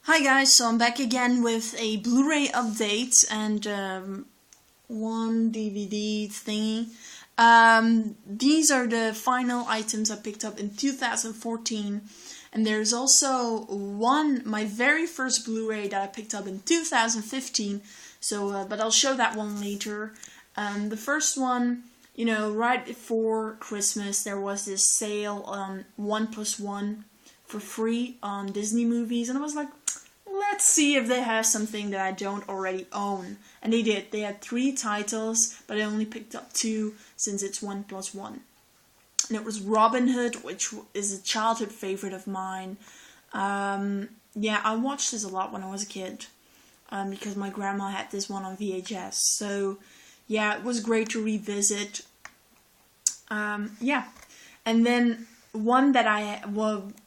Hi guys, so I'm back again with a Blu-ray update and one DVD thingy. These are the final items I picked up in 2014, and there's also my very first Blu-ray that I picked up in 2015. But I'll show that one later. The first one, right before Christmas, there was this sale on 1+1 for free on Disney movies, and I was like, let's see if they have something that I don't already own. And they did. They had 3 titles, but I only picked up 2 since it's 1+1. And it was Robin Hood, which is a childhood favorite of mine. Yeah, I watched this a lot when I was a kid, because my grandma had this one on VHS. So, yeah, it was great to revisit. Yeah. And then one that I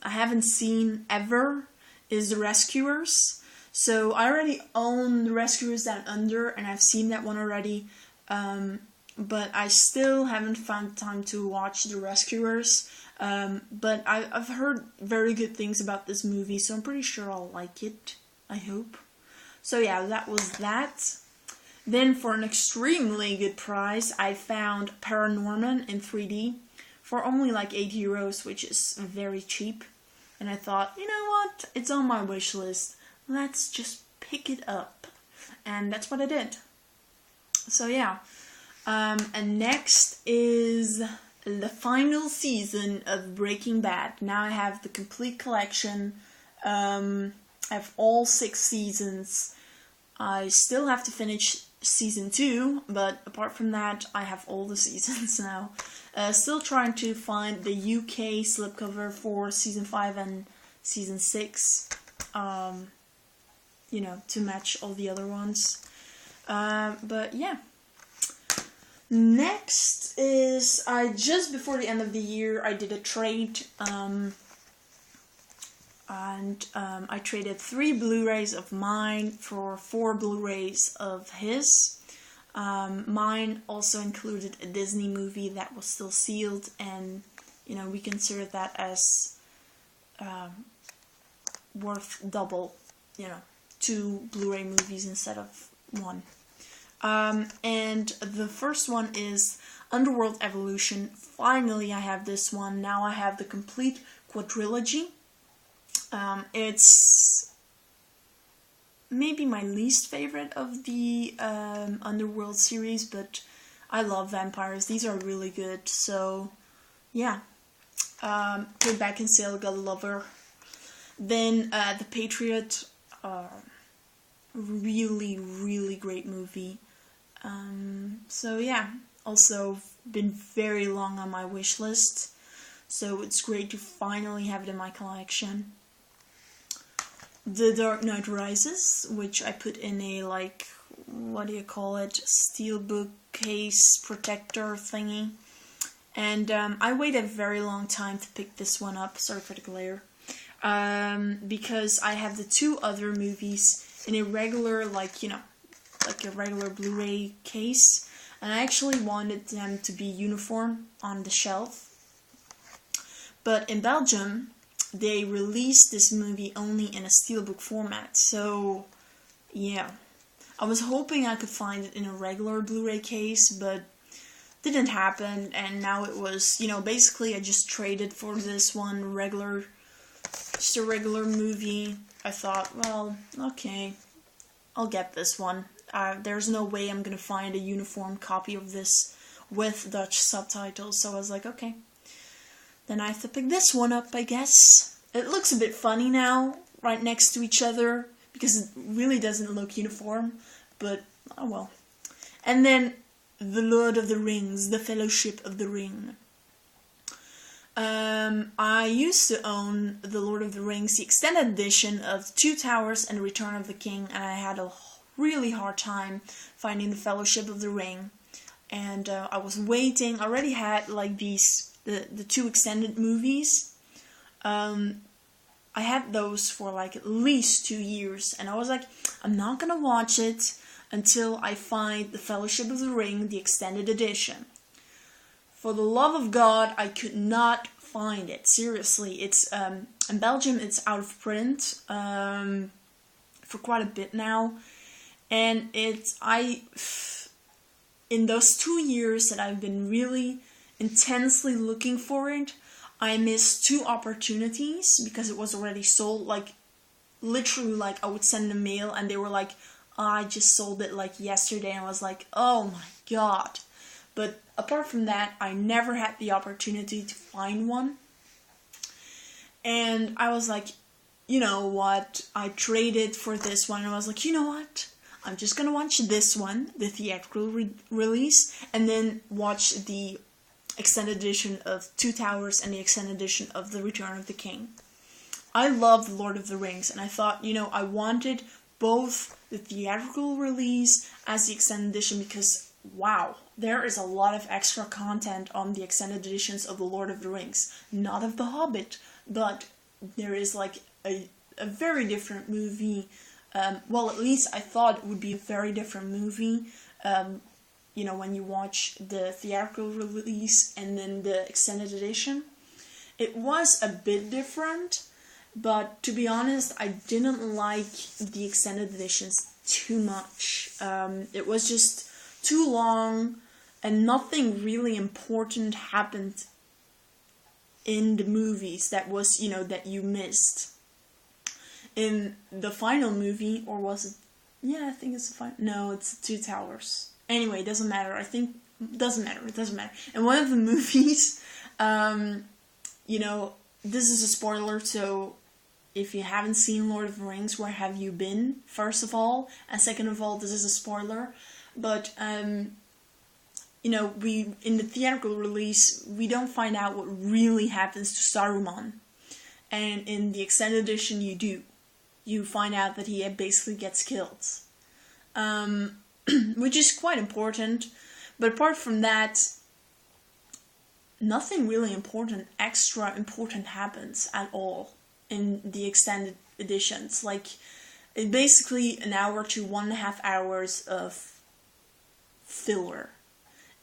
haven't seen ever is The Rescuers. So I already own The Rescuers Down Under, and I've seen that one already. But I still haven't found time to watch The Rescuers. But I've heard very good things about this movie, so I'm pretty sure I'll like it. I hope. So yeah, that was that. Then for an extremely good price, I found Paranorman in 3D for only like €8, which is very cheap. And I thought, you know what? It's on my wish list. Let's just pick it up. And that's what I did. So yeah. And next is the final season of Breaking Bad. Now I have the complete collection. I have all 6 seasons. I still have to finish season 2, but apart from that, I have all the seasons now. Still trying to find the UK slipcover for season 5 and season 6, to match all the other ones. But yeah. Next is, just before the end of the year, I did a trade, I traded 3 Blu-rays of mine for 4 Blu-rays of his. Mine also included a Disney movie that was still sealed, and we consider that as worth double, 2 Blu-ray movies instead of 1. And the first one is Underworld Evolution. Finally, I have this one. Now I have the complete quadrilogy. It's maybe my least favorite of the Underworld series, but I love vampires. These are really good. So, yeah. Put Back in Sale, gotta love her. Then The Patriot. Really, really great movie. So yeah, also been very long on my wish list, so it's great to finally have it in my collection. The Dark Knight Rises, which I put in a, steelbook case protector thingy. And I waited a very long time to pick this one up, sorry for the glare, because I have the 2 other movies in a regular, a regular Blu-ray case, and I actually wanted them to be uniform on the shelf. But in Belgium, they released this movie only in a steelbook format, so yeah. I was hoping I could find it in a regular Blu-ray case, but didn't happen, and now it was, basically I just traded for this one just a regular movie. I thought, well, okay, I'll get this one. There's no way I'm gonna find a uniform copy of this with Dutch subtitles, so I was like, okay. Then I have to pick this one up, I guess. It looks a bit funny now, right next to each other, because it really doesn't look uniform, but oh well. And then The Lord of the Rings, The Fellowship of the Ring. I used to own The Lord of the Rings, the extended edition of Two Towers and Return of the King, and I had a really hard time finding The Fellowship of the Ring. And I was waiting. I already had the 2 extended movies. I had those for at least 2 years, and I was like, I'm not gonna watch it until I find The Fellowship of the Ring, the extended edition. For the love of God, I could not find it. Seriously, it's in Belgium. It's out of print. for quite a bit now. And in those 2 years that I've been really intensely looking for it, I missed 2 opportunities because it was already sold. Like, literally, like, I would send a mail and they were like, I just sold it like yesterday. And I was like, oh my god. But apart from that, I never had the opportunity to find one. And I was like, you know what? I traded for this one. And I was like, you know what? I'm just gonna watch this one, the theatrical release, and then watch the extended edition of Two Towers and the extended edition of The Return of the King. I love The Lord of the Rings, and I thought, you know, I wanted both the theatrical release as the extended edition because, wow, there is a lot of extra content on the extended editions of The Lord of the Rings. Not of The Hobbit, but there is like a very different movie. Well, at least I thought it would be a very different movie, you know, when you watch the theatrical release and then the extended edition. It was a bit different, but to be honest, I didn't like the extended editions too much. It was just too long, and nothing really important happened in the movies that was, you know, that you missed. In the final movie, or was it? Yeah, I think it's the final. No, it's Two Towers. Anyway, it doesn't matter. I think it doesn't matter. In one of the movies, you know, this is a spoiler. So, if you haven't seen Lord of the Rings, where have you been? First of all, and second of all, this is a spoiler. But you know, in the theatrical release, we don't find out what really happens to Saruman, and in the extended edition, you do. You find out that he basically gets killed. Which is quite important. But apart from that, nothing really extra important happens at all in the extended editions. Like, it's basically an hour to 1.5 hours of filler.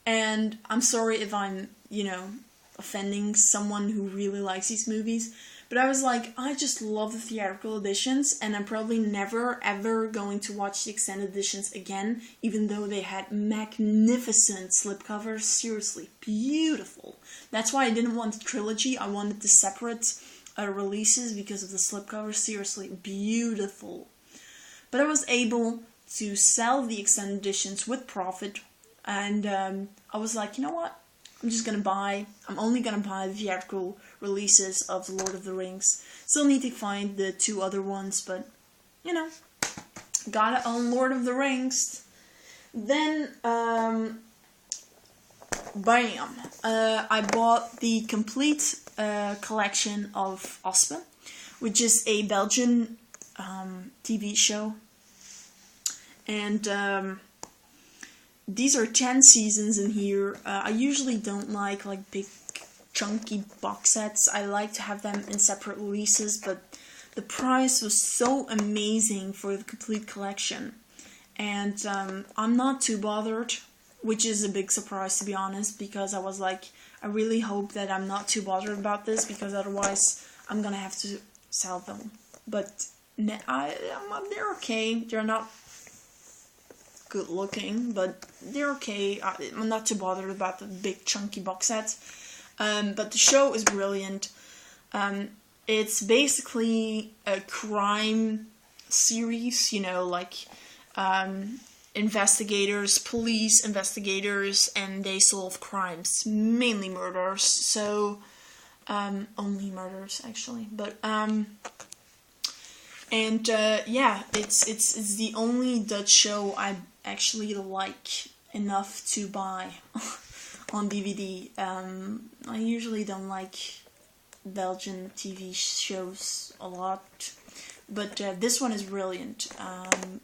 And I'm sorry if I'm, you know, offending someone who really likes these movies, but I was like, I just love the theatrical editions, and I'm probably never ever going to watch the extended editions again, even though they had magnificent slipcovers. Seriously, beautiful. That's why I didn't want the trilogy. I wanted the separate releases because of the slipcovers. Seriously, beautiful. But I was able to sell the extended editions with profit, and I was like, you know what? I'm only gonna buy the theatrical releases of The Lord of the Rings. Still need to find the 2 other ones, but, you know, got it on Lord of the Rings. Then, bam! I bought the complete collection of Aspe, which is a Belgian TV show. And, these are 10 seasons in here. I usually don't like big chunky box sets. I like to have them in separate releases, but the price was so amazing for the complete collection. And I'm not too bothered, which is a big surprise to be honest, because I was like, I really hope that I'm not too bothered about this, because otherwise I'm gonna have to sell them. But they're okay. They're not good looking, but they're okay. I'm not too bothered about the big chunky box sets. But the show is brilliant. It's basically a crime series, you know, like police investigators, and they solve crimes, mainly murders. So only murders actually, but yeah, it's the only Dutch show I actually like enough to buy on DVD. I usually don't like Belgian TV shows a lot, but this one is brilliant.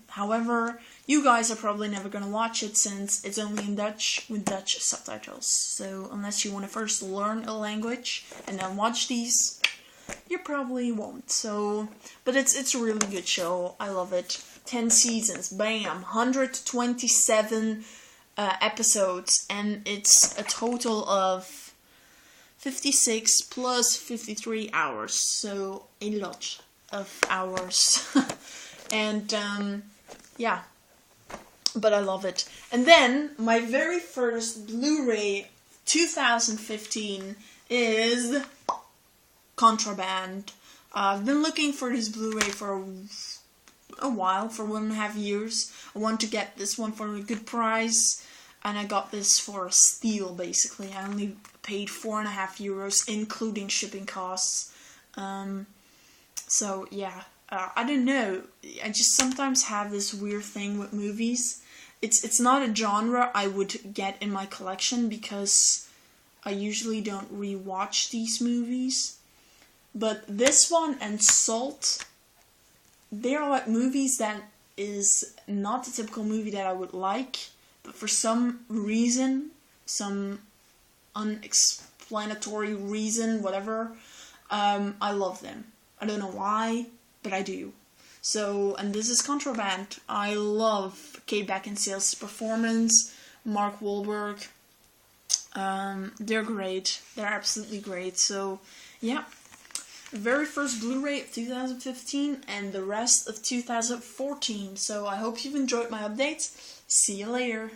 However, you guys are probably never gonna watch it since it's only in Dutch with Dutch subtitles. So unless you want to first learn a language and then watch these, you probably won't. So, but it's a really good show. I love it. 10 seasons, bam, 127 episodes, and it's a total of 56 plus 53 hours. So a lot of hours. And yeah, but I love it. And then my very first Blu-ray 2015 is Contraband. I've been looking for this Blu-ray for a while, for 1.5 years. I want to get this one for a good price, and I got this for a steal, basically. I only paid €4.50, including shipping costs. So yeah, I don't know. I just sometimes have this weird thing with movies. It's not a genre I would get in my collection because I usually don't rewatch these movies. But this one and Salt, they are like movies that is not the typical movie that I would like, but for some reason, some unexplanatory reason, whatever, I love them. I don't know why, but I do. So, and this is Contraband. I love Kate Beckinsale's performance, Mark Wahlberg. They're great. They're absolutely great. So, yeah. Very first Blu-ray of 2015 and the rest of 2014. So I hope you've enjoyed my updates. See you later.